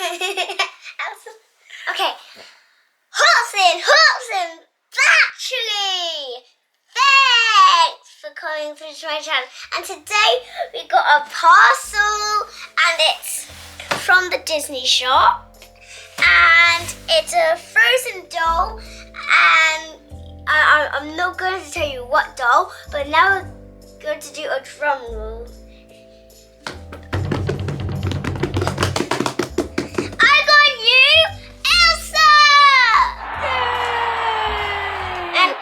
Okay. Hobson, actually, thanks for coming through to my channel. And today we got a parcel, and it's from the Disney shop, and it's a frozen doll, and I'm not going to tell you what doll, but now we're going to do a drum roll. I got you, Elsa! And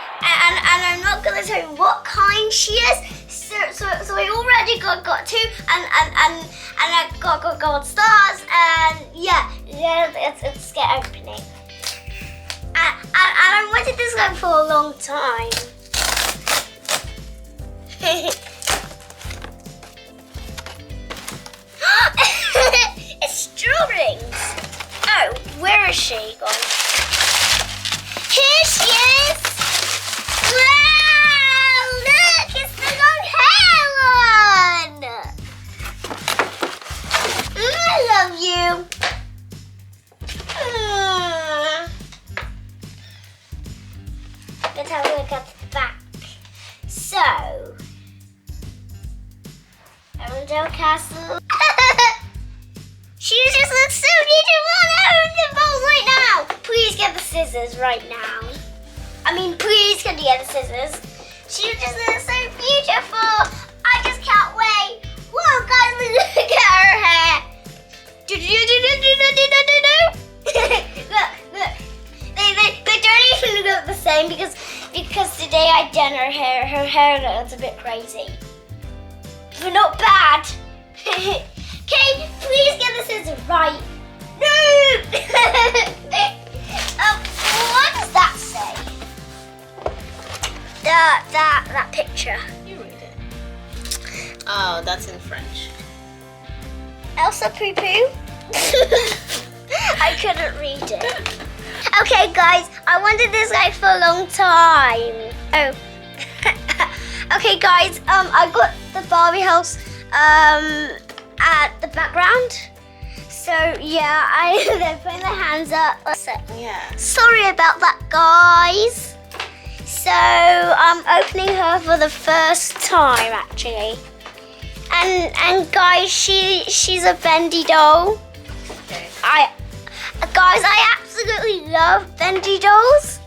I'm not going to tell you what kind she is. So I already got two, and I got gold stars, and yeah, let's get opening. And I wanted this one for a long time. It's strawberries. Oh, where is she gone? Here she is. Wow, look, it's the long hair one. I love you. Let's have a look at the back. So, Arendelle Castle. She just looks so beautiful. I own the balls right now. Please get the scissors right now. I mean, please can you get the scissors? She just looks so beautiful. I just can't wait. Whoa, guys, look at her hair. Look. They don't even look the same because today I done her hair. Her hair looks a bit crazy, but not bad. Okay, please get the scissors right. No! What does that say? That picture. You read it. Oh, that's in French. Elsa poo poo. I couldn't read it. Okay, guys, I wanted this like for a long time. Oh. Okay, guys, I got the Barbie house at the background. So yeah, they're putting their hands up. Yeah. Sorry about that, guys. So I'm opening her for the first time actually. And guys, she's a bendy doll. Okay. I absolutely love bendy dolls.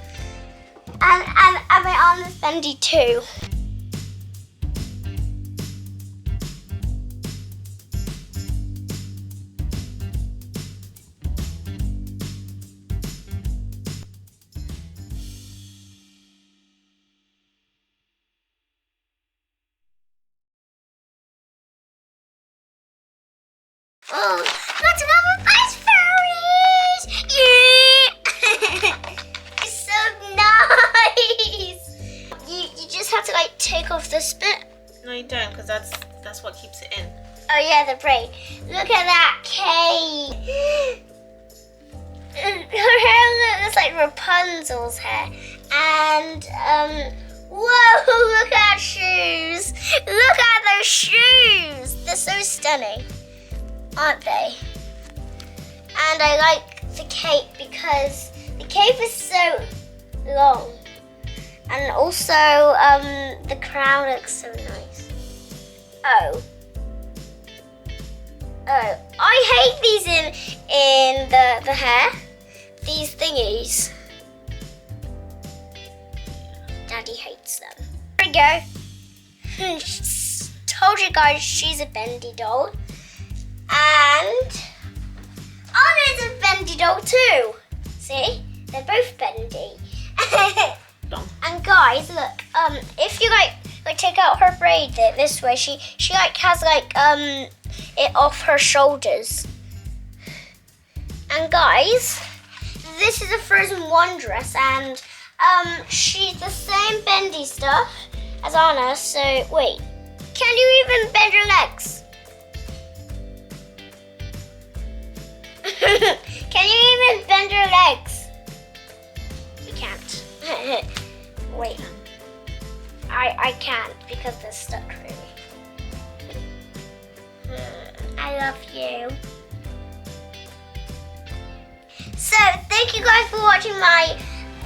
And my arm is bendy too. Oh, lots of other ice fairies! Yeah! It's so nice! You just have to like take off this bit. No, you don't, because that's what keeps it in. Oh yeah, the braid. Look at that Kate. Her hair looks like Rapunzel's hair. And whoa, look at her shoes. Look at those shoes. They're so stunning, aren't they? And I like the cape because the cape is so long, and also the crown looks so nice. Oh, I hate these in the hair, these thingies. Daddy hates them. There we go. Told you guys she's a bendy doll. And Anna's a bendy doll too. See? They're both bendy. And guys, look, if you like take out her braid this way, she like has like it off her shoulders. And guys, this is a Frozen 1 dress, and she's the same bendy stuff as Anna, so wait. Can you even bend your legs? Can you even bend your legs? We can't. Wait. I can't because they're stuck really. I love you. thank you guys for watching my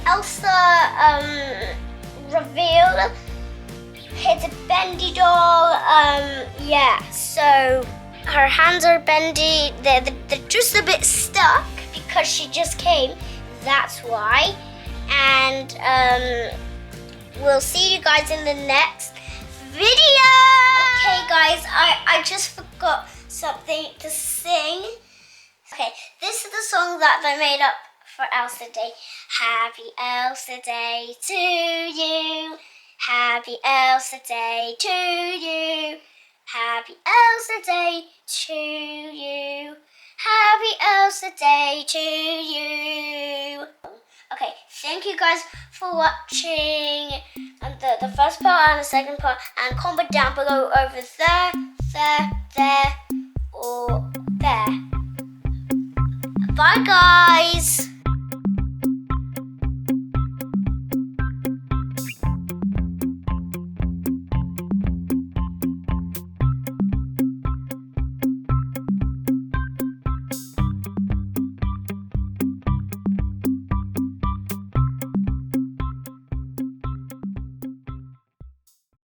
Elsa reveal. It's a bendy doll. Yeah, so her hands are bendy. They're just a bit stuck because she just came. That's why. And we'll see you guys in the next video. Okay, guys, I just forgot something to sing. Okay, this is the song that I made up for Elsa Day. Happy Elsa Day to you. Happy Elsa Day to you. Happy Elsa Day to you. Happy Elsa Day to you. Okay, thank you guys for watching the first part and the second part, and comment down below over there, or there. Bye guys!